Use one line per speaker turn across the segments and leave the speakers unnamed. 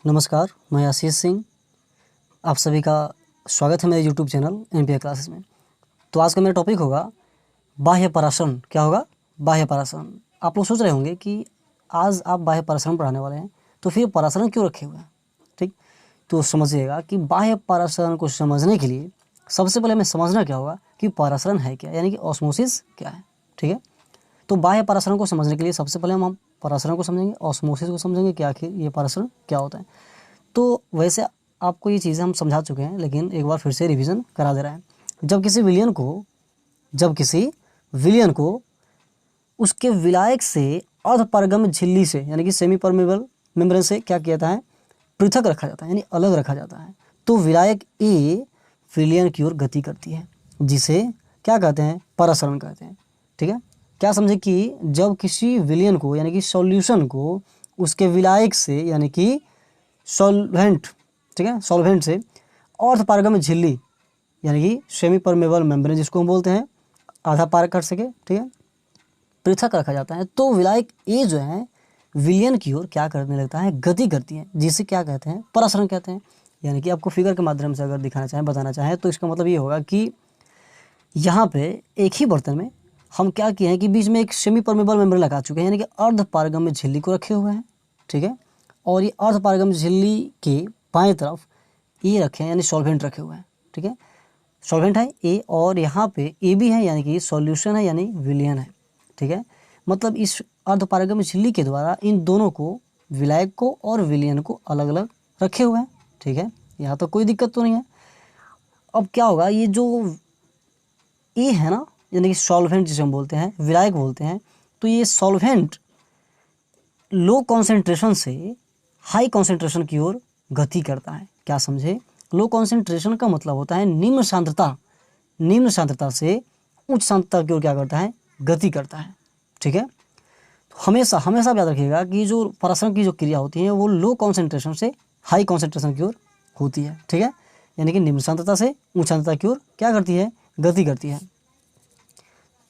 नमस्कार, मैं आशीष सिंह। आप सभी का स्वागत है मेरे यूट्यूब चैनल एनपीए क्लासेस में। तो आज का मेरा टॉपिक होगा बाह्य परासरण। क्या होगा? बाह्य परासरण। आप लोग सोच रहे होंगे कि आज आप बाह्य परासरण पढ़ाने वाले हैं, तो फिर परासरण क्यों रखे हुए हैं? ठीक, तो समझिएगा कि बाह्य परासरण को समझने के लिए सबसे पहले हमें समझना क्या होगा कि परासरण है क्या, यानी कि ऑस्मोसिस क्या है। ठीक है, तो बाह्य परासरण को समझने के लिए सबसे पहले हम परासरण को समझेंगे, ऑस्मोसिस को समझेंगे कि आखिर ये परासरण क्या होता है। तो वैसे आपको ये चीज़ें हम समझा चुके हैं, लेकिन एक बार फिर से रिवीजन करा दे रहे हैं। जब किसी विलयन को उसके विलायक से अर्धपारगम्य झिल्ली से, यानी कि सेमी परमेबल मेम्ब्रेन से क्या किया जाता है? पृथक रखा जाता है, यानी अलग रखा जाता है। तो विलायक ए विलयन की ओर गति करती है, जिसे क्या कहते हैं? परासरण कहते हैं। ठीक है, क्या समझे कि जब किसी विलयन को, यानी कि सॉल्यूशन को उसके विलायक से, यानी कि सॉल्वेंट, ठीक है, सॉल्वेंट से अर्धपारगम्य झिल्ली, यानी कि सेमी परमेबल मेम्ब्रेन जिसको हम बोलते हैं, आधा पार कर सके, ठीक है, पृथक रखा जाता है। तो विलायक ए जो है विलयन की ओर क्या करने लगता है? गति करती है, जिसे क्या कहते हैं? परासरण कहते हैं। यानी कि आपको फिगर के माध्यम से अगर दिखाना चाहें, बताना चाहें, तो इसका मतलब ये होगा कि यहाँ पे एक ही बर्तन में हम क्या किए हैं कि बीच में एक सेमी परमेबल मेम्ब्रेन लगा चुके हैं, यानी कि अर्धपारगम्य झिल्ली को रखे हुए हैं। ठीक है, और ये अर्धपारगम्य झिल्ली के बाएं तरफ ये रखे हैं, यानी सॉल्वेंट रखे हुए हैं। ठीक है, सॉल्वेंट है ए, और यहाँ पे ए भी है, यानी कि सॉल्यूशन है, यानी विलयन है। ठीक है, मतलब इस अर्धपारगम्य झिल्ली के द्वारा इन दोनों को, विलायक को और विलयन को, अलग अलग रखे हुए हैं। ठीक है, यहाँ तो कोई दिक्कत तो नहीं है। अब क्या होगा, ये जो ए है ना, यानी कि सॉल्वेंट जिसे हम बोलते हैं, विलायक बोलते हैं, तो ये सॉल्वेंट लो कॉन्सेंट्रेशन से हाई कॉन्सेंट्रेशन की ओर गति करता है। क्या समझे? लो कॉन्सेंट्रेशन का मतलब होता है निम्न सांद्रता से उच्च सांद्रता की ओर क्या करता है? गति करता है। ठीक है, तो हमेशा याद रखिएगा कि जो परासरण की जो क्रिया होती है वो लो कॉन्सेंट्रेशन से हाई कॉन्सेंट्रेशन की ओर होती है। ठीक है, यानी कि निम्न सांद्रता से उच्च सांद्रता की ओर क्या करती है? गति करती है।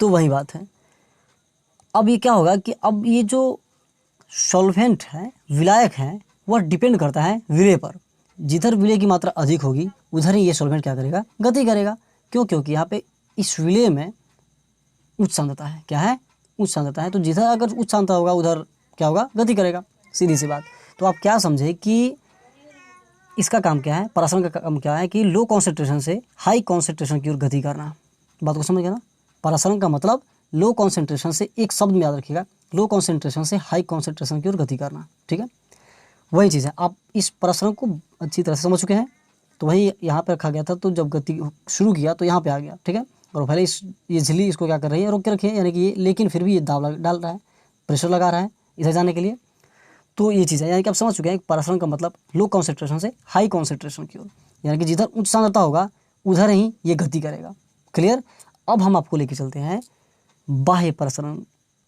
तो वही बात है। अब ये क्या होगा कि अब ये जो सॉल्वेंट है, विलायक है, वह डिपेंड करता है विलेय पर। जिधर विलेय की मात्रा अधिक होगी उधर ही ये सॉल्वेंट क्या करेगा? गति करेगा। क्यों? क्योंकि यहाँ पे इस विलेय में उच्च सांद्रता है। क्या है? उच्च सांद्रता है। तो जिधर अगर उच्च सांद्रता होगा उधर क्या होगा? गति करेगा। सीधी सी बात। तो आप क्या समझे कि इसका काम क्या है? परासरण का काम क्या है कि लो कॉन्सेंट्रेशन से हाई कॉन्सेंट्रेशन की ओर गति करना। बात को समझ गया ना? परासरण का मतलब लो कॉन्सेंट्रेशन से, एक शब्द में याद रखिएगा, लो कॉन्सेंट्रेशन से हाई कॉन्सेंट्रेशन की ओर गति करना। ठीक है, वही चीज़ है। आप इस प्रश्न को अच्छी तरह से समझ चुके हैं। तो वही यहाँ पे रखा गया था, तो जब गति शुरू किया तो यहाँ पे आ गया। ठीक है, और पहले ये झिल्ली इसको क्या कर रही है? रोक के रखी है, यानी कि ये, लेकिन फिर भी ये दाब डाल रहा है, प्रेशर लगा रहा है इधर जाने के लिए। तो ये चीज़ है, यानी कि आप समझ चुके हैं परासरण का मतलब लो कॉन्सेंट्रेशन से हाई कॉन्सेंट्रेशन की ओर, यानी कि जिधर उच्च सांद्रता होगा उधर ही ये गति करेगा। क्लियर? अब हम आपको लेके चलते हैं बाह्य परासरण।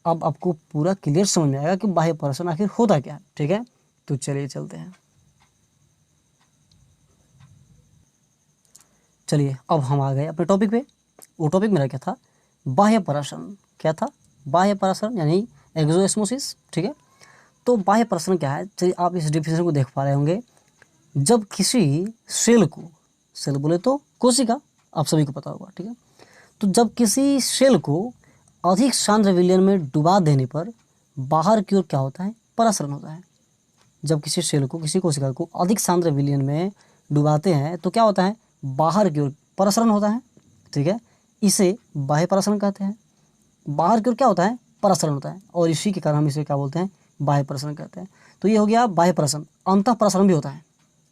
अब आपको पूरा क्लियर समझ में आएगा कि बाह्य परासरण आखिर होता क्या है। ठीक है, तो चलिए चलते हैं। चलिए अब हम आ गए अपने टॉपिक पे। वो टॉपिक मेरा क्या था? बाह्य परासरण। क्या था? बाह्य परासरण यानी एक्सोस्मोसिस। ठीक है, तो बाह्य परासरण क्या है? चलिए आप इस डिफिनेशन को देख पा रहे होंगे। जब किसी सेल को, सेल बोले तो कोशिका, आप सभी को पता होगा। ठीक है, तो जब किसी सेल को अधिक सांद्र विलयन में डुबा देने पर बाहर की ओर क्या होता है? परासरण होता है। जब किसी सेल को, किसी कोशिका को अधिक सांद्र विलयन में डुबाते हैं तो क्या होता है? बाहर की ओर परासरण होता है। ठीक है, इसे बाह्य परासरण कहते हैं। बाहर की ओर क्या होता है? परासरण होता है, और इसी के कारण हम इसे क्या बोलते हैं? बाह्य परासरण कहते हैं। तो ये हो गया बाह्य परासरण। अंतः परासरण भी होता है।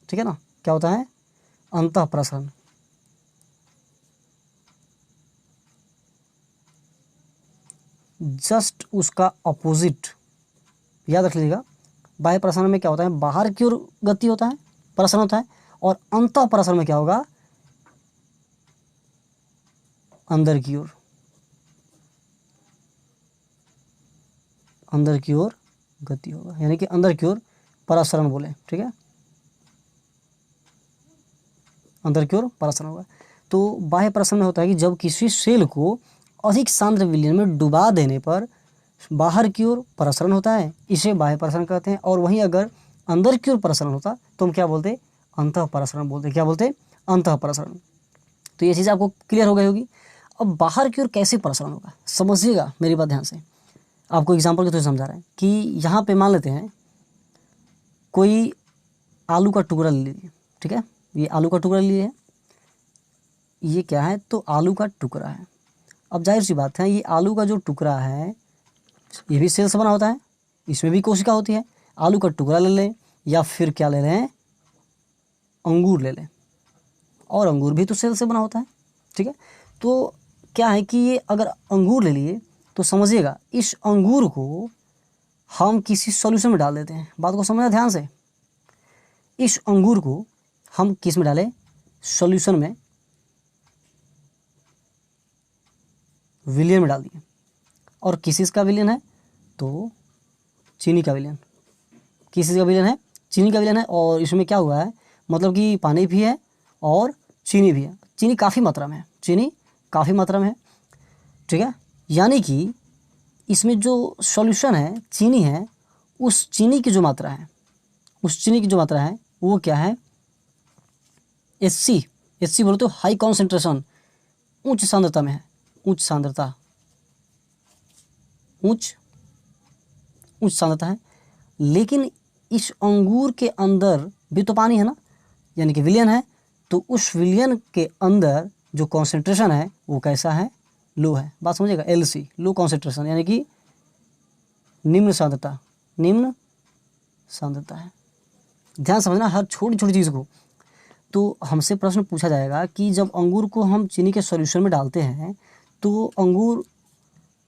ठीक है ना? क्या होता है? अंतः परासरण। जस्ट उसका अपोजिट याद रख लीजिएगा। बाह्य परासरण में क्या होता है? बाहर की ओर गति होता है, परासरण होता है, और अंतः परासरण में क्या होगा? अंदर की ओर, अंदर की ओर गति होगा, यानी कि अंदर की ओर परासरण बोले। ठीक है, अंदर की ओर परासरण होगा। तो बाह्य परासरण में होता है कि जब किसी सेल को अधिक सांद्र विलयन में डुबा देने पर बाहर की ओर परासरण होता है, इसे बाह्य परासरण कहते हैं। और वहीं अगर अंदर की ओर प्रसरण होता तो हम क्या बोलते, अंतः प्रसरण बोलते। क्या बोलते, अंतः प्रसरण। तो ये चीज़ आपको क्लियर हो गई होगी। अब बाहर की ओर कैसे प्रसरण होगा, समझिएगा मेरी बात ध्यान से। आपको एग्जाम्पल के थ्रू समझा रहे हैं कि यहाँ पे मान लेते हैं कोई आलू का टुकड़ा ले लीजिए, ठीक है, ये आलू का टुकड़ा लिए है, ये क्या है, तो आलू का टुकड़ा है। अब जाहिर सी बात है, ये आलू का जो टुकड़ा है ये भी सेल से बना होता है, इसमें भी कोशिका होती है। आलू का टुकड़ा ले लें या फिर क्या ले लें, अंगूर ले लें, और अंगूर भी तो सेल से बना होता है, ठीक है। तो क्या है कि ये अगर अंगूर ले लिए तो समझिएगा इस अंगूर को हम किसी सॉल्यूशन में डाल देते हैं। बात को समझना ध्यान से। इस अंगूर को हम किस में डालें, सॉल्यूशन में, विलियन में डाल दिए। और किस चीज़ का विलियन है, तो चीनी का विलियन। किस चीज़ का विलियन है, चीनी का विलियन है। और इसमें क्या हुआ है, मतलब कि पानी भी है और चीनी भी है। चीनी काफ़ी मात्रा में है, चीनी काफ़ी मात्रा में है, ठीक है। यानी कि इसमें जो सॉल्यूशन है, चीनी है, उस चीनी की जो मात्रा है, उस चीनी की जो मात्रा है वो क्या है, HC। HC बोले तो हाई कॉन्सेंट्रेशन, उच्च सांद्रता में है, उच्च सांद्रता, उच्च सांद्रता है। लेकिन इस अंगूर के अंदर भी तो पानी है ना, यानी कि विलियन है। तो उस विलियन के अंदर जो कॉन्सेंट्रेशन है वो कैसा है, लो है। बात समझिएगा, LC, लो कॉन्सेंट्रेशन, यानी कि निम्न सांद्रता, निम्न सांद्रता है। ध्यान समझना हर छोटी छोटी चीज़ को। तो हमसे प्रश्न पूछा जाएगा कि जब अंगूर को हम चीनी के सॉल्यूशन में डालते हैं तो अंगूर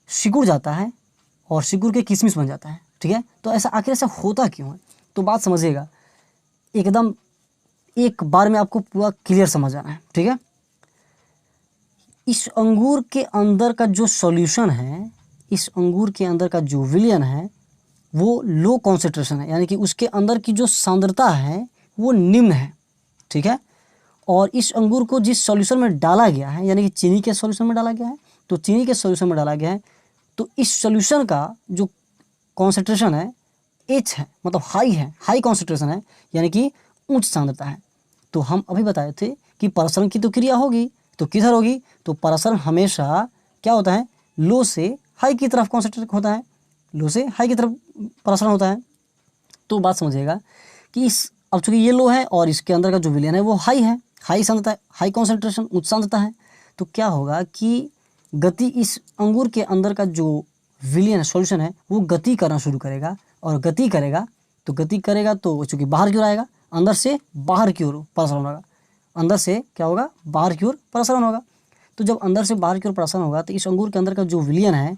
सिकुड़ जाता है और सिकुड़ के किशमिश बन जाता है, ठीक है। तो ऐसा आखिर ऐसा होता क्यों है, तो बात समझिएगा, एकदम एक बार में आपको पूरा क्लियर समझ आना है, ठीक है। इस अंगूर के अंदर का जो सॉल्यूशन है, इस अंगूर के अंदर का जो विलियन है वो लो कॉन्सेंट्रेशन है, यानी कि उसके अंदर की जो सांद्रता है वो निम्न है, ठीक है। और इस अंगूर को जिस सॉल्यूशन में डाला गया है, यानी कि चीनी के सॉल्यूशन में डाला गया है, तो चीनी के सॉल्यूशन में डाला गया है, तो इस सॉल्यूशन का जो कॉन्सेंट्रेशन है H है, मतलब हाई है, हाई कॉन्सेंट्रेशन है, यानी कि उच्च सांद्रता है। तो हम अभी बताए थे कि प्रसरण की तो क्रिया होगी, तो किधर होगी, तो प्रसरण हमेशा क्या होता है, लो से हाई की तरफ कॉन्सेंट्रेट होता है, लो से हाई की तरफ प्रसरण होता है। तो बात समझिएगा कि इस, अब चूंकि ये लो है और इसके अंदर का जो विलियन है वो हाई है, हाई सांद्रता है, हाई कॉन्सेंट्रेशन, उच्च सांद्रता है। तो क्या होगा कि गति, इस अंगूर के अंदर का जो विलियन है, सॉल्यूशन है, वो गति करना शुरू करेगा। और गति करेगा तो चूंकि बाहर की ओर आएगा, अंदर से बाहर की ओर प्रसरण होगा, अंदर से क्या होगा, बाहर की ओर प्रसरण होगा। तो जब अंदर से बाहर की ओर प्रसरण होगा तो इस अंगूर के अंदर का जो विलियन है,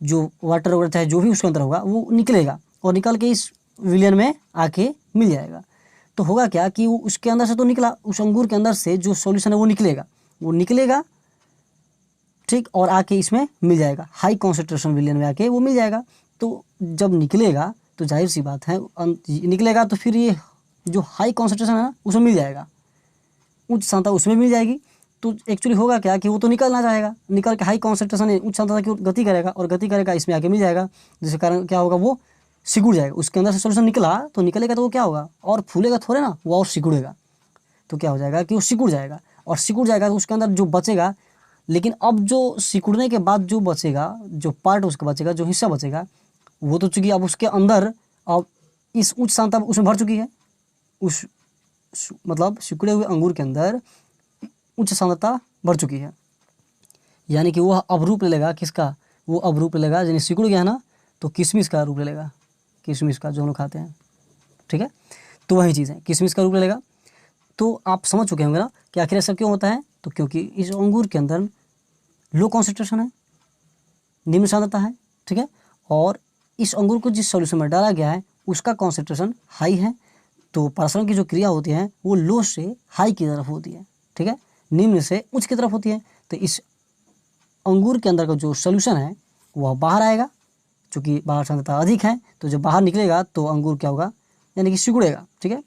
जो वाटर वगैरह चाहे जो भी उसके अंदर होगा वो निकलेगा और निकल के इस विलियन में आके मिल जाएगा। तो होगा क्या कि वो उसके अंदर से तो निकला, उस अंगूर के अंदर से जो सॉल्यूशन है वो निकलेगा, ठीक, और आके इसमें मिल जाएगा, हाई कॉन्सेंट्रेशन विलियन में आके वो मिल जाएगा। तो जब निकलेगा तो जाहिर सी बात है, निकलेगा तो फिर ये जो हाई कॉन्सेंट्रेशन है ना उसमें मिल जाएगा, उच्च सांद्रता उसमें मिल जाएगी। तो एक्चुअली होगा क्या कि वो तो निकलना चाहेगा, निकल के हाई कॉन्सेंट्रेशन है, उच्च सांद्रता की ओर गति करेगा और गति करेगा इसमें आके मिल जाएगा, जिसके कारण क्या होगा, वो सिकुड़ जाएगा। उसके अंदर से सॉल्यूशन निकला तो निकलेगा तो वो क्या होगा, और फूलेगा थोड़े ना, वो और सिकुड़ेगा। तो क्या हो जाएगा कि वो सिकुड़ जाएगा, और सिकुड़ जाएगा तो उसके अंदर जो बचेगा, लेकिन अब जो सिकुड़ने के बाद जो बचेगा, जो पार्ट उसका बचेगा, जो हिस्सा बचेगा, वो तो चूंकि अब उसके अंदर अब इस उच्च सांद्रता उसमें भर चुकी है, उस मतलब सिकुड़े हुए अंगूर के अंदर उच्च सांद्रता भर चुकी है, यानी कि वो अब रूप ले लेगा किसका, वो अब रूप ले लेगा, यानी सिकुड़ गया है ना, तो किशमिश का रूप ले लेगा, किशमिश का जो हम लोग खाते हैं, ठीक है। तो वही चीज़ है, किशमिश का रूप ले लेगा। तो आप समझ चुके होंगे ना कि आखिर ऐसा क्यों होता है, तो क्योंकि इस अंगूर के अंदर लो कॉन्सेंट्रेशन है, निम्न सांद्रता है, ठीक है, और इस अंगूर को जिस सॉल्यूशन में डाला गया है उसका कॉन्सेंट्रेशन हाई है। तो प्रसरण की जो क्रिया होती है वो लो से हाई की तरफ होती है, ठीक है, निम्न से उच्च की तरफ होती है। तो इस अंगूर के अंदर का जो सॉल्यूशन है वह बाहर आएगा, चूँकि बाहर सांद्रता अधिक है, तो जब बाहर निकलेगा तो अंगूर क्या होगा, यानी कि सिकुड़ेगा, ठीक है।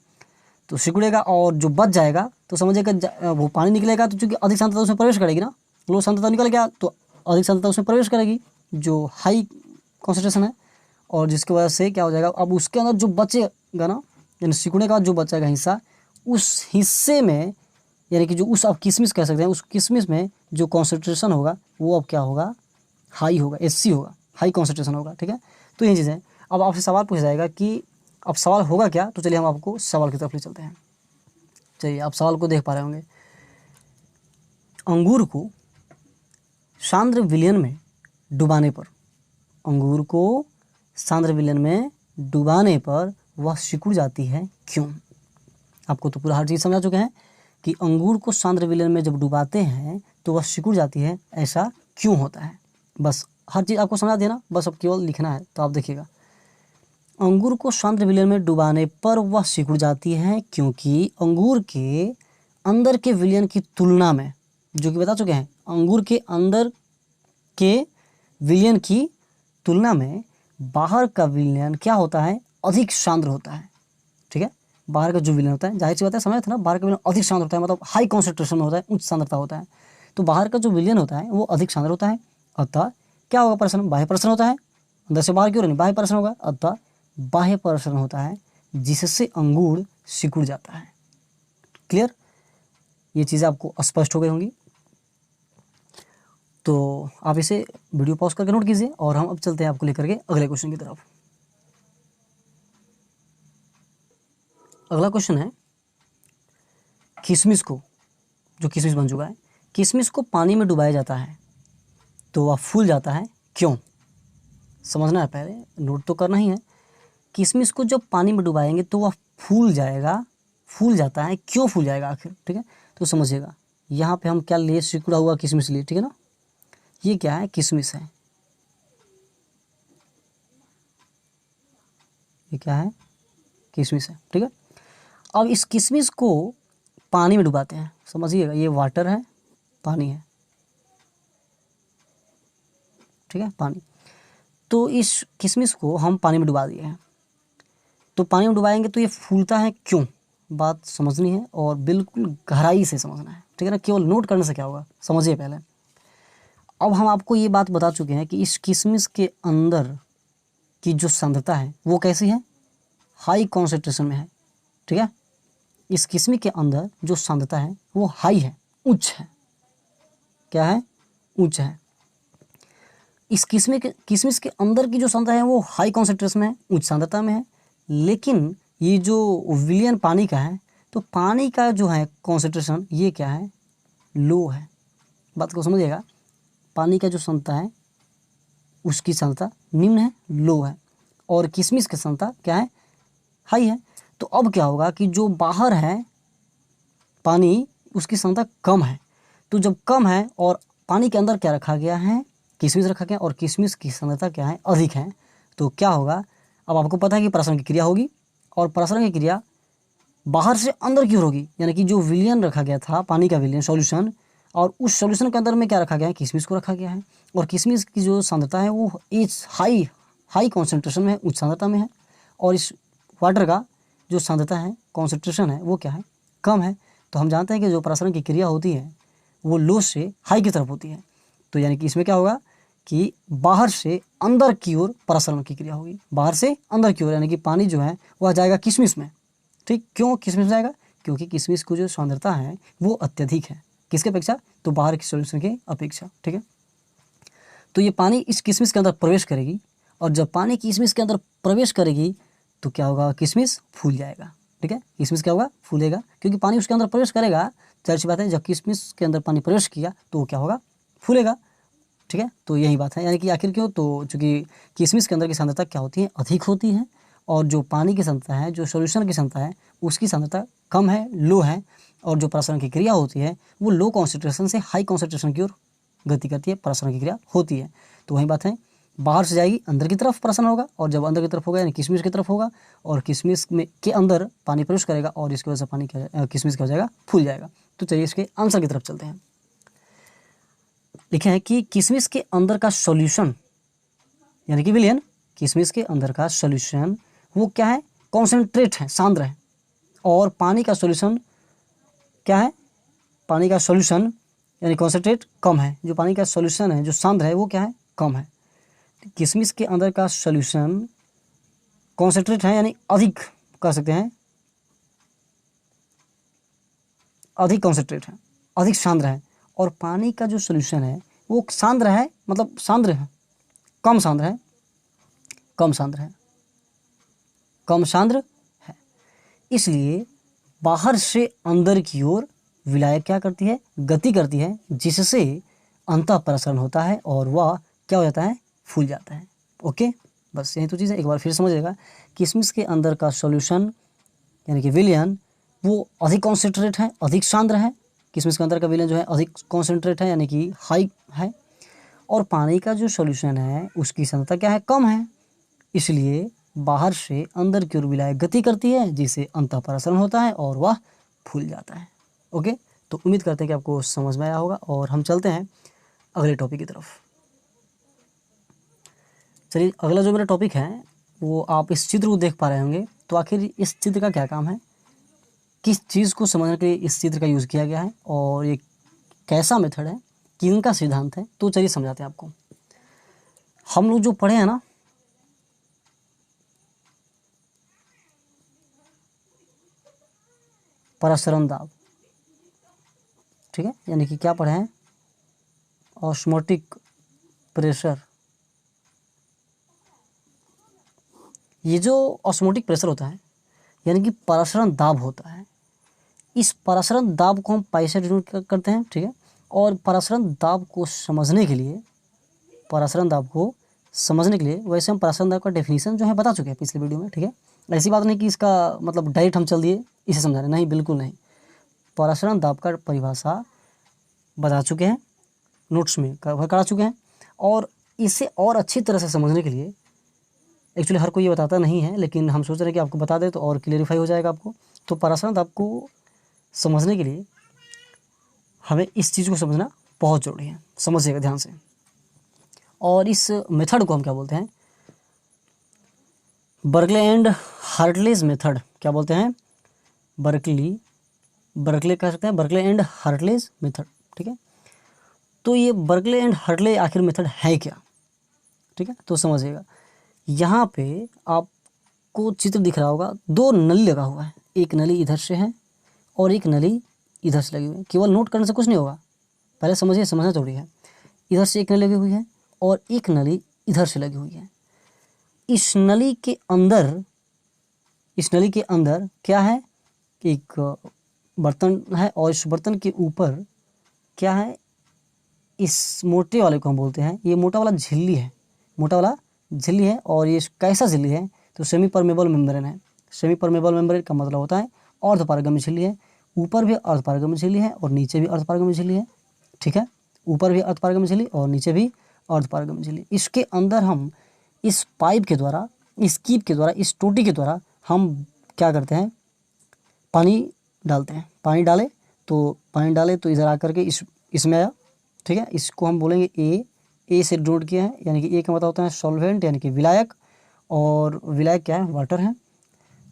तो सिकुड़ेगा और जो बच जाएगा तो समझिएगा वो पानी निकलेगा, तो चूँकि अधिक सांद्रता उसमें प्रवेश करेगी ना, लो सांद्रता निकल गया तो अधिक सांद्रता उसमें प्रवेश करेगी जो हाई कॉन्सेंट्रेशन है, और जिसकी वजह से क्या हो जाएगा, अब उसके अंदर जो बचेगा ना, यानी सिकुड़ने का जो बचेगा हिस्सा, उस हिस्से में यानी कि जो उस आप किशमिश कह सकते हैं, उस किशमिश में जो कॉन्सेंट्रेशन होगा वो अब क्या होगा, हाई होगा, HC होगा, हाई कॉन्सेंट्रेशन होगा। ठीक है, तो यही चीज़ें। अब आपसे सवाल पूछा जाएगा कि अब सवाल होगा क्या, तो चलिए हम आपको सवाल की तरफ ले चलते हैं। चलिए आप सवाल को देख पा रहे होंगे। अंगूर को सांद्र विलयन में डुबाने पर, अंगूर को सांद्र विलयन में डुबाने पर वह सिकुड़ जाती है, क्यों? आपको तो पूरा हर चीज़ समझा चुके हैं कि अंगूर को सांद्र विलयन में जब डुबाते हैं तो वह सिकुड़ जाती है, ऐसा क्यों होता है। बस हर चीज़ आपको समझा देना, बस अब केवल लिखना है। तो आप देखिएगा, अंगूर को सांद्र विलयन में डुबाने पर वह सिकुड़ जाती है क्योंकि अंगूर के अंदर के विलयन की तुलना में, जो कि बता चुके हैं, अंगूर के अंदर के विलयन की तुलना में बाहर का विलयन क्या होता है, अधिक सांद्र होता है। ठीक है, बाहर का जो विलयन होता है, जाहिर सी बात है, समझ था ना, बाहर का विलयन अधिक सांद्र होता है, मतलब हाई कॉन्सेंट्रेशन होता है, उच्च सांद्रता होता है। तो बाहर का जो विलयन होता है वो अधिक सांद्र होता है, अतः क्या होगा, प्रश्न बाह्य प्रश्न होता है, अंदर से बाहर क्यों नहीं, बाह्य प्रश्न होगा, अतः बाह्य प्रसरण होता है जिससे अंगूर सिकुड़ जाता है। क्लियर, ये चीज़ें आपको स्पष्ट हो गई होंगी। तो आप इसे वीडियो पॉज करके नोट कीजिए और हम अब चलते हैं आपको लेकर के अगले क्वेश्चन की तरफ। अगला क्वेश्चन है, किशमिश को, जो किशमिश बन चुका है, किशमिश को पानी में डुबाया जाता है तो वह फूल जाता है, क्यों? समझना है, पहले नोट तो करना ही है। किशमिश को जब पानी में डुबाएंगे तो वह फूल जाएगा, फूल जाता है, क्यों फूल जाएगा आखिर? ठीक है, तो समझिएगा, यहाँ पे हम क्या लिए, सिकुड़ा हुआ किशमिश लिए। ठीक है ना, ये क्या है, किशमिश है, ये क्या है, किशमिश है। ठीक है, अब इस किशमिश को पानी में डुबाते हैं, समझिएगा, ये वाटर है, पानी है। ठीक है, पानी, तो इस किशमिश को हम पानी में डुबा दिए हैं, तो पानी में डुबाएंगे तो ये फूलता है, क्यों? बात समझनी है और बिल्कुल गहराई से समझना है। ठीक है ना, केवल नोट करने से क्या होगा, समझिए पहले। अब हम आपको ये बात बता चुके हैं कि इस किशमिश के अंदर की जो सांद्रता है वो कैसी है, हाई कॉन्सेंट्रेशन में है। ठीक है, इस किशमिश के अंदर जो सांद्रता है वो हाई है, उच्च है। क्या है, उच्च है। इस किशमिश के अंदर की जो सांद्रता है वो हाई कॉन्सेंट्रेशन में है, उच्च सांद्रता में है। लेकिन ये जो विलयन पानी का है, तो पानी का जो है कॉन्सेंट्रेशन ये क्या है, लो है। बात को समझिएगा, पानी का जो सांद्रता है उसकी सांद्रता निम्न है, लो है, और किशमिश की सांद्रता क्या है, हाई है। तो अब क्या होगा कि जो बाहर है पानी, उसकी सांद्रता कम है। तो जब कम है और पानी के अंदर क्या रखा गया है, किशमिश रखा गया, और किशमिश की सांद्रता क्या है, अधिक है, तो क्या होगा, अब आपको पता है कि प्रसरण की क्रिया होगी, और प्रसरण की क्रिया बाहर से अंदर की ओर होगी, यानी कि जो विलयन रखा गया था, पानी का विलयन सॉल्यूशन, और उस सॉल्यूशन के अंदर में क्या रखा गया है, किशमिश को रखा गया है, और किशमिश की जो सांद्रता है वो इस हाई कॉन्सेंट्रेशन में है, उच्च सांद्रता में है, और इस वाटर का जो सांद्रता है, कॉन्सेंट्रेशन है, वो क्या है, कम है। तो हम जानते हैं कि जो प्रसरण की क्रिया होती है वो लो से हाई की तरफ होती है। तो यानी कि इसमें क्या होगा कि बाहर से अंदर की ओर प्रसरण की क्रिया होगी, बाहर से अंदर की ओर, यानी कि पानी जो है वह जाएगा किशमिश में। ठीक, क्यों किशमिश में जाएगा, क्योंकि किशमिश की जो सांद्रता है वो अत्यधिक है, किसके अपेक्षा, तो बाहर की सॉल्यूशन की अपेक्षा। ठीक है, तो ये पानी इस किशमिश के अंदर प्रवेश करेगी, और जब पानी किशमिश के अंदर प्रवेश करेगी तो क्या होगा, किशमिश फूल जाएगा। ठीक है, किशमिश क्या होगा, फूलेगा, क्योंकि पानी उसके अंदर प्रवेश करेगा। जाहिर सी बात है, जब किशमिश के अंदर पानी प्रवेश किया तो क्या होगा, फूलेगा। ठीक है, तो यही बात है, यानी कि आखिर क्यों, तो चूँकि किशमिश के अंदर की सांद्रता क्या होती है, अधिक होती है, और जो पानी की सांद्रता है, जो सॉल्यूशन की सांद्रता है, उसकी सांद्रता कम है, लो है, और जो प्रसरण की क्रिया होती है वो लो कॉन्सेंट्रेशन से हाई कॉन्सेंट्रेशन की ओर गति करती है, प्रसरण की क्रिया होती है। तो वही बात है, बाहर से जाएगी, अंदर की तरफ प्रसरण होगा, और जब अंदर की तरफ होगा यानी किशमिश की तरफ होगा, और किशमिश में के अंदर पानी प्रवेश करेगा, और इसकी वजह से पानी क्या, किशमिश क्या हो जाएगा, फूल जाएगा। तो चलिए इसके आंसर की तरफ चलते हैं। लिखे हैं कि किशमिश के अंदर का सॉल्यूशन, यानी कि विलयन, किशमिश के अंदर का सॉल्यूशन वो क्या है, कॉन्सेंट्रेट है, सांद्र है, और पानी का सॉल्यूशन क्या है, पानी का सॉल्यूशन यानी कॉन्सेंट्रेट कम है। जो पानी का सॉल्यूशन है, जो सांद्र है, वो क्या है, कम है। किशमिश के अंदर का सॉल्यूशन कॉन्सेंट्रेट है, यानी अधिक कह सकते हैं, अधिक कॉन्सेंट्रेट है, अधिक सांद्र है। और पानी का जो सोल्यूशन है वो सांद्र है, मतलब सांद्र है, कम सांद्र है, कम सांद्र है, कम सांद्र है। इसलिए बाहर से अंदर की ओर विलायक क्या करती है, गति करती है, जिससे अंतःपरासरण होता है और वह क्या हो जाता है, फूल जाता है। ओके, बस यही तो चीज़ है। एक बार फिर समझिएगा, किशमिश के अंदर का सॉल्यूशन यानी कि विलयन वो अधिक कॉन्सेंट्रेट है, अधिक सांद्र है। किशमिश के अंदर का विलयन जो है अधिक कॉन्सेंट्रेट है, यानी कि हाई है। और पानी का जो सॉल्यूशन है उसकी सांद्रता क्या है, कम है। इसलिए बाहर से अंदर की ओर विलायक गति करती है, जिससे अंतःपरासरण होता है और वह फूल जाता है। ओके, तो उम्मीद करते हैं कि आपको समझ में आया होगा और हम चलते हैं अगले टॉपिक की तरफ। चलिए, अगला जो मेरा टॉपिक है वो आप इस चित्र को देख पा रहे होंगे। तो आखिर इस चित्र का क्या काम है, किस चीज़ को समझने के लिए इस चित्र का यूज़ किया गया है और ये कैसा मेथड है, किनका सिद्धांत है, तो चलिए समझाते हैं आपको। हम लोग जो पढ़े हैं ना, परासरण दाब, ठीक है, यानी कि क्या पढ़े हैं, ऑस्मोटिक प्रेशर। ये जो ऑस्मोटिक प्रेशर होता है यानी कि परासरण दाब होता है, इस परासरण दाब को हम पाई से डिनोट करते हैं, ठीक है। और परासरण दाब को समझने के लिए, परासरण दाब को समझने के लिए वैसे हम परासरण दाब का डेफिनेशन जो है बता चुके हैं पिछले वीडियो में, ठीक है। ऐसी बात नहीं कि इसका मतलब डायरेक्ट हम चल दिए इसे समझाने, नहीं, बिल्कुल नहीं। परासरण दाब का परिभाषा बता चुके हैं, नोट्स में कवर करा चुके हैं। और इसे और अच्छी तरह से समझने के लिए, एक्चुअली हर कोई ये बताता नहीं है, लेकिन हम सोच रहे हैं कि आपको बता दें तो और क्लियरिफाई हो जाएगा आपको। तो परासरण दाब को समझने के लिए हमें इस चीज़ को समझना बहुत ज़रूरी है, समझिएगा ध्यान से। और इस मेथड को हम क्या बोलते हैं, बर्कले एंड हार्टलेज मेथड। क्या बोलते हैं, बर्कले कह सकते हैं, बर्कले एंड हार्टलेज मेथड, ठीक है। तो ये बर्कले एंड हार्टले आखिर मेथड है क्या, ठीक है, तो समझिएगा। यहाँ पे आपको चित्र दिख रहा होगा, दो नली लगा हुआ है, एक नली इधर से है और एक नली इधर से लगी हुई है। केवल नोट करने से कुछ नहीं होगा, पहले समझिए, समझना जरूरी है। इधर से एक नली लगी हुई है और एक नली इधर से लगी हुई है। इस नली के अंदर क्या है, एक बर्तन है और इस बर्तन के ऊपर क्या है, इस मोटे वाले को हम बोलते हैं, ये मोटा वाला झिल्ली है, मोटा वाला झिल्ली है। और ये कैसा झिल्ली है, तो सेमी परमेबल मेम्ब्रेन है। सेमी परमेबल मेम्ब्रेन का मतलब होता है अर्धपारगम्य झिल्ली है। ऊपर भी अर्धपारगम्य झिल्ली है और नीचे भी अर्धपारगम्य झिल्ली है, ठीक है। ऊपर भी अर्धपारगम्य झिल्ली और नीचे भी अर्धपारगम्य झिल्ली। इसके अंदर हम इस पाइप के द्वारा, इस कीप के द्वारा, इस टोटी के द्वारा हम क्या करते हैं, पानी डालते हैं। पानी डाले तो इधर आकर के इसमें आया, ठीक है। इसको हम बोलेंगे ए से डिनोट किया है, यानी कि ए का मतलब होता है सॉल्वेंट यानी कि विलायक, और विलायक क्या है, वाटर है।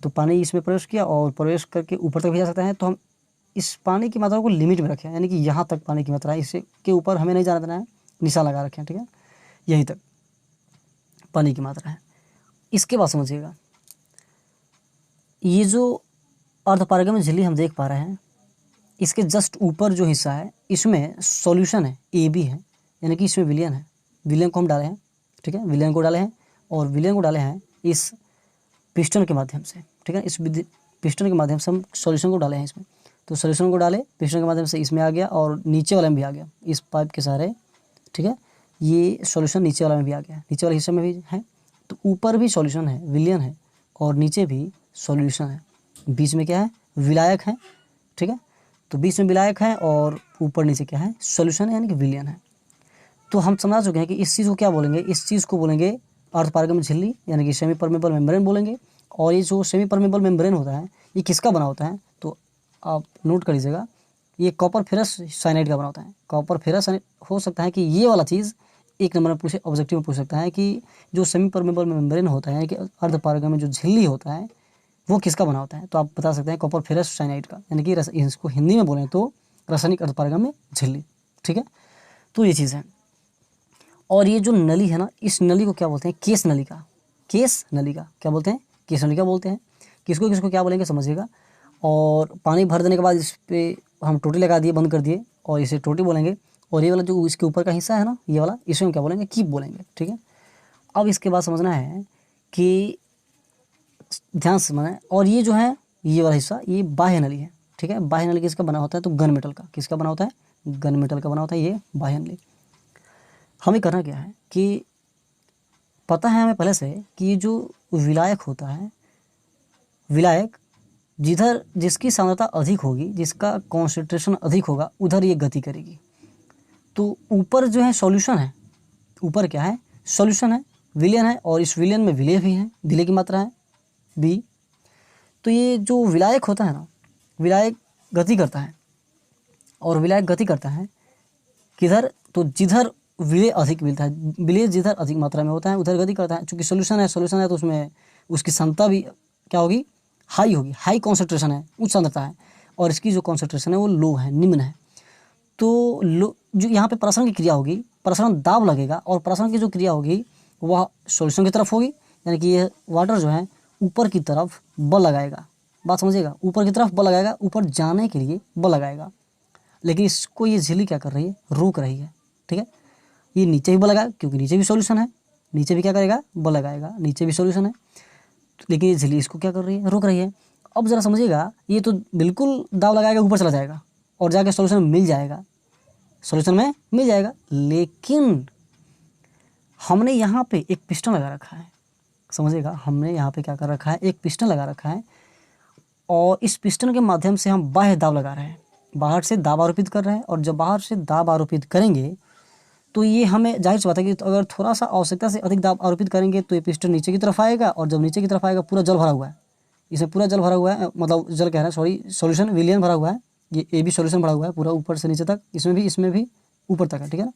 तो पानी इसमें प्रवेश किया और प्रवेश करके ऊपर तक भी जा सकता है। तो हम इस पानी की मात्रा को लिमिट में रखें, यानी कि यहाँ तक पानी की मात्रा है, इससे के ऊपर हमें नहीं जाना देना है, निशान लगा रखें, ठीक है, यहीं तक पानी की मात्रा है। इसके बाद समझिएगा, ये जो अर्धपारगम्य झिल्ली हम देख पा रहे हैं, इसके जस्ट ऊपर जो हिस्सा है इसमें सॉल्यूशन है, AB है, यानी कि इसमें विलयन है। विलयन को हम डाले हैं, ठीक है, विलयन को डाले हैं और विलयन को डाले हैं इस पिस्टन के माध्यम से, ठीक है। इस पिस्टन के माध्यम से हम सॉल्यूशन को डाले हैं इसमें। तो सॉल्यूशन को डाले पिस्टन के माध्यम से, इसमें आ गया और नीचे वाले में भी आ गया, इस पाइप के सहारे, ठीक है। ये सॉल्यूशन नीचे वाले में भी आ गया, नीचे वाले हिस्से में भी है। तो ऊपर भी सॉल्यूशन है, विलयन है, और नीचे भी सॉल्यूशन है। बीच में क्या है, विलायक है, ठीक है। तो बीच में विलायक है और ऊपर नीचे क्या है, सॉल्यूशन है, यानी कि विलयन है। तो हम समझ चुके हैं कि इस चीज़ को क्या बोलेंगे, इस चीज़ को बोलेंगे अर्धपारगम्य झिल्ली, यानी कि सेमी परमेबल मेम्ब्रेन बोलेंगे। और ये जो सेमी परमेबल मेम्ब्रेन होता है ये किसका बना होता है, तो आप नोट कर लीजिएगा, ये कॉपर फेरस साइनाइड का बना होता है। कॉपर फेरस हो सकता है कि ये वाला चीज़ एक नंबर में पूछे, ऑब्जेक्टिव में पूछ सकता है कि जो सेमी परमेबल मेम्ब्रेन होता है, यानी कि अर्धपारगम्य जो झिल्ली होता है, वो किसका बना होता है, तो आप बता सकते हैं कॉपर फेरस साइनाइड का, यानी कि इसको हिंदी में बोलें तो रासायनिक अर्धपारगम्य झिल्ली, ठीक है। तो ये चीज़ है। और ये जो नली है ना, इस नली को क्या बोलते हैं, केस नली का क्या बोलते हैं, किसको क्या बोलते हैं, किसको किसको क्या बोलेंगे समझिएगा। और पानी भर देने के बाद इस पर हम टोटी लगा दिए, बंद कर दिए, और इसे टोटी बोलेंगे। और ये वाला जो इसके ऊपर का हिस्सा है ना, ये वाला, इसे हम क्या बोलेंगे, कीप बोलेंगे, ठीक है। अब इसके बाद समझना है कि ध्यान से समझना है, और ये जो है ये वाला हिस्सा, ये बाह्य नली है, ठीक है। बाह्य नली किसका बना होता है, तो गन मेटल का। किसका बना होता है, गन मेटल का बना होता है ये बाह्य नली। हमें करना क्या है कि पता है हमें पहले से कि ये जो विलायक होता है, विलायक जिधर जिसकी सांद्रता अधिक होगी, जिसका कॉन्सेंट्रेशन अधिक होगा, उधर ये गति करेगी। तो ऊपर जो है सॉल्यूशन है, ऊपर क्या है, सॉल्यूशन है, विलयन है, और इस विलयन में विलेय भी है, विलेय की मात्रा है बी। तो ये जो विलायक होता है ना, विलायक गति करता है, और विलायक गति करता है किधर, तो जिधर विलेय अधिक मिलता है, विलेय जिधर अधिक मात्रा में होता है उधर गति करता है। चूँकि सॉल्यूशन है तो उसमें उसकी सांद्रता भी क्या होगी, हाई होगी, हाई कॉन्सेंट्रेशन है, उच्च सांद्रता है, और इसकी जो कॉन्सेंट्रेशन है वो लो है, निम्न है। तो लो जो यहाँ पे प्रसरण की क्रिया होगी, प्रसरण दाब लगेगा, और प्रसरण की जो क्रिया होगी वह सॉल्यूशन की तरफ होगी, यानी कि ये वाटर जो है ऊपर की तरफ बल लगाएगा। बात समझिएगा, ऊपर की तरफ बल लगाएगा, ऊपर जाने के लिए बल लगाएगा। लेकिन इसको ये झिल्ली क्या कर रही है, रोक रही है, ठीक है। ये नीचे भी बल लगाएगा, क्योंकि नीचे भी सॉल्यूशन है, नीचे भी क्या करेगा, बल लगाएगा, नीचे भी सॉल्यूशन है, लेकिन ये झिल्ली इसको क्या कर रही है, रोक रही है। अब ज़रा समझिएगा, ये तो बिल्कुल दाव लगाएगा, ऊपर चला जाएगा और जाके सॉल्यूशन मिल जाएगा, सॉल्यूशन में मिल जाएगा। लेकिन हमने यहाँ पे एक पिस्टन लगा रखा है, समझिएगा, हमने यहाँ पे क्या कर रखा है, एक पिस्टन लगा रखा है, और इस पिस्टन के माध्यम से हम बाह्य दाब लगा रहे हैं, बाहर से दाब आरोपित कर रहे हैं। और जब बाहर से दाब आरोपित करेंगे तो ये हमें जाहिर सी बात है कि अगर थोड़ा सा आवश्यकता से अधिक दाब आरोपित करेंगे तो ये पिस्टन नीचे की तरफ आएगा, और जब नीचे की तरफ आएगा पूरा जल भरा हुआ है, इसमें पूरा जल भरा हुआ है, मतलब जल कह रहे हैं, सॉरी, सॉल्यूशन विलियन भरा हुआ है, ये भी सॉल्यूशन भरा हुआ है पूरा ऊपर से नीचे तक, इसमें भी ऊपर तक है, ठीक है ना।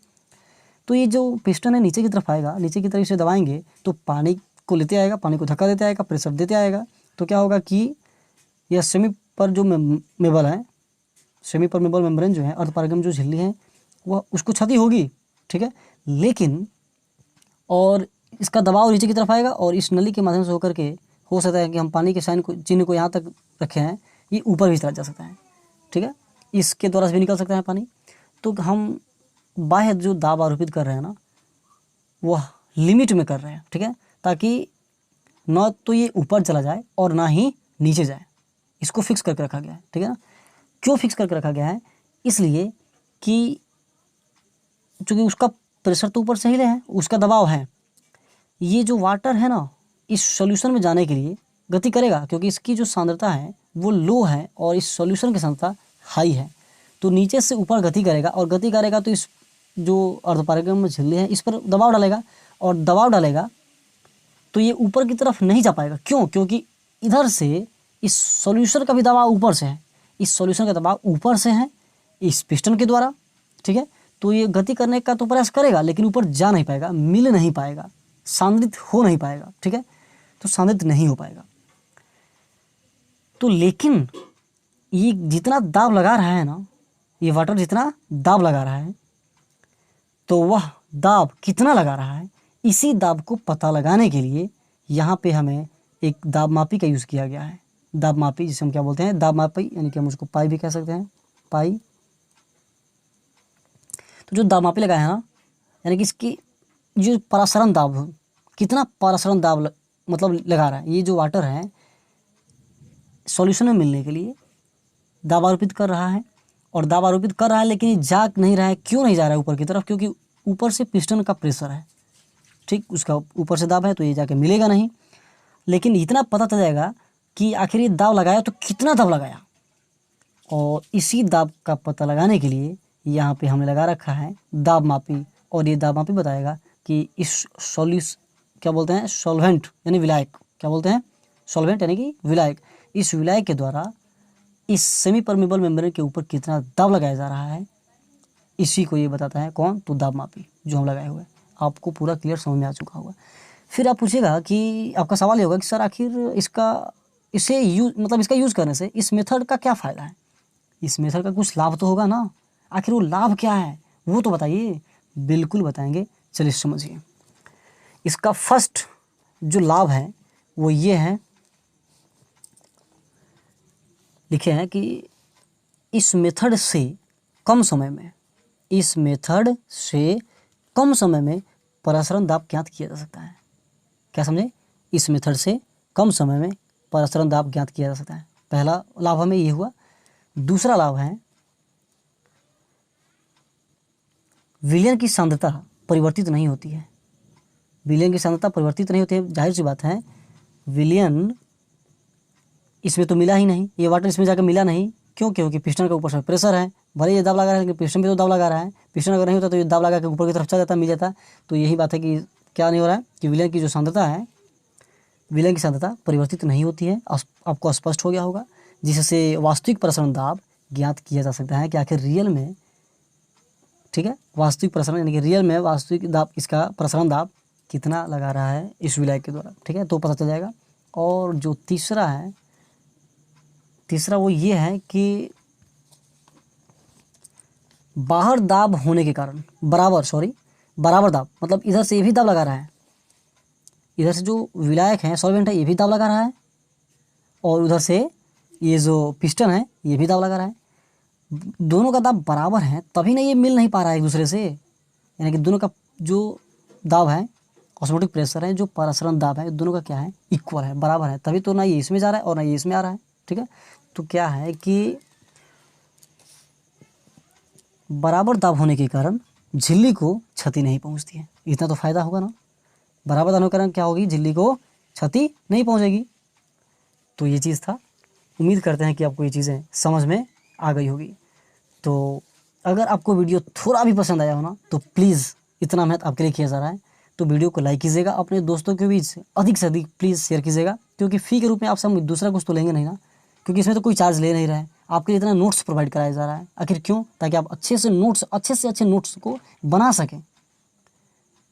तो ये जो पिस्टन है नीचे की तरफ आएगा, नीचे की तरफ से दबाएंगे तो पानी को लेते आएगा, पानी को धक्का देते आएगा, प्रेशर देते आएगा। तो क्या होगा कि यह सेमी पर जो मेबल है, सेमी परमेबल मेम्ब्रेन जो है, अर्धपारगम जो झिल्ली है, वह उसको क्षति होगी, ठीक है। लेकिन और इसका दबाव नीचे की तरफ आएगा, और इस नली के माध्यम से होकर के हो सकता है कि हम पानी के साइन को, चिन्ह को यहाँ तक रखे हैं, ये ऊपर भी चला जा सकता है, ठीक है, इसके द्वारा से भी निकल सकता है पानी। तो हम बाह्य जो दाब आरोपित कर रहे हैं ना, वह लिमिट में कर रहे हैं, ठीक है, ताकि न तो ये ऊपर चला जाए और ना ही नीचे जाए, इसको फिक्स करके रखा गया है, ठीक है ना। क्यों फिक्स करके रखा गया है, इसलिए कि चूँकि उसका प्रेशर तो ऊपर से ही है, उसका दबाव है, ये जो वाटर है ना, इस सॉल्यूशन में जाने के लिए गति करेगा, क्योंकि इसकी जो सांद्रता है वो लो है और इस सॉल्यूशन की सांद्रता हाई है। तो नीचे से ऊपर गति करेगा, और गति करेगा तो इस जो अर्धपारगम झिल्ली है इस पर दबाव डालेगा, और दबाव डालेगा तो ये ऊपर की तरफ नहीं जा पाएगा। क्यों, क्योंकि इधर से इस सॉल्यूशन का भी दबाव ऊपर से है, इस सॉल्यूशन का दबाव ऊपर से है इस पिस्टन के द्वारा, ठीक है। तो ये गति करने का तो प्रयास करेगा, लेकिन ऊपर जा नहीं पाएगा, मिल नहीं पाएगा, सांद्रित हो नहीं पाएगा, ठीक है, तो सांद्रित नहीं हो पाएगा। तो लेकिन ये जितना दाब लगा रहा है ना, ये वाटर जितना दाब लगा रहा है, तो वह दाब कितना लगा रहा है, इसी दाब को पता लगाने के लिए यहाँ पे हमें एक दाब मापी का यूज़ किया गया है। दाब मापी जिसे हम क्या बोलते हैं, दाब मापी, यानी कि हम उसको पाई भी कह सकते हैं, पाई। तो जो दाब मापी लगाया है ना, यानी कि इसकी जो परासरण दाब, कितना परासरण दाब मतलब लगा रहा है, ये जो वाटर है सॉल्यूशन में मिलने के लिए दाब आरोपित कर रहा है, और दाब आरोपित कर रहा है, लेकिन ये जा नहीं रहा है। क्यों नहीं जा रहा है ऊपर की तरफ, क्योंकि ऊपर से पिस्टन का प्रेशर है, ठीक, उसका ऊपर से दाब है, तो ये जाके मिलेगा नहीं। लेकिन इतना पता चल जाएगा कि आखिर ये दाब लगाया तो कितना दाब लगाया, और इसी दाब का पता लगाने के लिए यहाँ पे हमने लगा रखा है दाब मापी। और ये दाब मापी बताएगा कि इस क्या बोलते हैं, सॉल्वेंट यानी विलायक, क्या बोलते हैं, सॉल्वेंट यानी कि विलायक, इस विलायक के द्वारा इस सेमी परमेबल मेम्ब्रेन के ऊपर कितना दाब लगाया जा रहा है, इसी को ये बताता है कौन, तो दाब मापी जो हम लगाए हुए। आपको पूरा क्लियर समझ में आ चुका होगा। फिर आप पूछेगा कि आपका सवाल ये होगा कि सर आखिर इसे यूज मतलब इसका यूज़ करने से इस मेथड का क्या फ़ायदा है, इस मेथड का कुछ लाभ तो होगा ना, आखिर वो लाभ क्या है वो तो बताइए। बिल्कुल बताएंगे, चलिए समझिए। इसका फर्स्ट जो लाभ है वो ये है लिखे हैं कि इस मेथड से कम समय में प्रसरण दाब ज्ञात किया जा सकता है। क्या समझे? इस मेथड से कम समय में प्रसरण दाब ज्ञात किया जा सकता है। पहला लाभ हमें ये हुआ। दूसरा लाभ है विलयन की सांद्रता परिवर्तित नहीं होती है। विलयन की सांद्रता परिवर्तित नहीं होती है, जाहिर सी बात है। विलयन इसमें तो मिला ही नहीं, ये वाटर इसमें जाकर मिला नहीं। क्यों? क्योंकि पिस्टन के ऊपर से प्रेशर है, भले ये दाब लगा रहा है लेकिन पिस्टन भी तो दाब लगा रहा है। पिस्टन अगर नहीं होता तो ये दाब लगा के ऊपर की तरफ चला जाता, मिल जाता। तो यही बात है कि क्या नहीं हो रहा है कि विलयन की जो सांद्रता है, विलयन की सांद्रता परिवर्तित नहीं होती है। आपको स्पष्ट हो गया होगा, जिससे वास्तविक प्रसरण दाब ज्ञात किया जा सकता है कि आखिर रियल में, ठीक है, वास्तविक प्रसरण यानी कि रियल में वास्तविक दाब, इसका प्रसरण दाब कितना लगा रहा है इस विलायक के द्वारा, ठीक है, तो पता चल जाएगा। और जो तीसरा है, तीसरा वो ये है कि बाहर दाब होने के कारण बराबर दाब, मतलब इधर से ये भी दाब लगा रहा है, इधर से जो विलायक है, सॉल्वेंट है, ये भी दाब लगा रहा है, और उधर से ये जो पिस्टन है ये भी दाब लगा रहा है। दोनों का दाब बराबर है, तभी ना ये मिल नहीं पा रहा है एक दूसरे से। यानी कि दोनों का जो दाब है, ऑस्मोटिक प्रेशर है, जो प्रसरण दाब है, दोनों का क्या है, इक्वल है, बराबर है। तभी तो ना ये इसमें जा रहा है और ना ये इसमें आ रहा है, ठीक है। तो क्या है कि बराबर दाब होने के कारण झिल्ली को क्षति नहीं पहुंचती है। इतना तो फायदा होगा ना। बराबर दाब होने के कारण क्या होगी, झिल्ली को क्षति नहीं पहुंचेगी। तो ये चीज़ था। उम्मीद करते हैं कि आपको ये चीज़ें समझ में आ गई होगी। तो अगर आपको वीडियो थोड़ा भी पसंद आया हो ना, तो प्लीज़, इतना मेहनत आपके लिए किया जा रहा है, तो वीडियो को लाइक कीजिएगा, अपने दोस्तों के बीच अधिक से अधिक प्लीज़ शेयर कीजिएगा। क्योंकि फ़ी के रूप में आपसे हम दूसरा कुछ तो लेंगे नहीं ना, क्योंकि इसमें तो कोई चार्ज ले नहीं रहा है। आपके लिए इतना नोट्स प्रोवाइड कराया जा रहा है। आखिर क्यों? ताकि आप अच्छे से अच्छे नोट्स को बना सकें,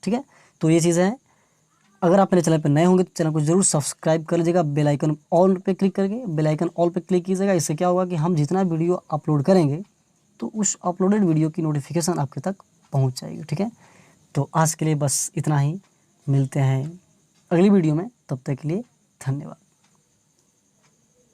ठीक है। तो ये चीज़ें हैं। अगर आप मेरे चैनल पर नए होंगे तो चैनल को जरूर सब्सक्राइब कर लीजिएगा। बेल आइकन ऑल पे क्लिक करके बेल आइकन ऑल पे क्लिक कीजिएगा। इससे क्या होगा कि हम जितना वीडियो अपलोड करेंगे तो उस अपलोडेड वीडियो की नोटिफिकेशन आपके तक पहुंच जाएगी, ठीक है। तो आज के लिए बस इतना ही। मिलते हैं अगली वीडियो में, तब तक के लिए धन्यवाद।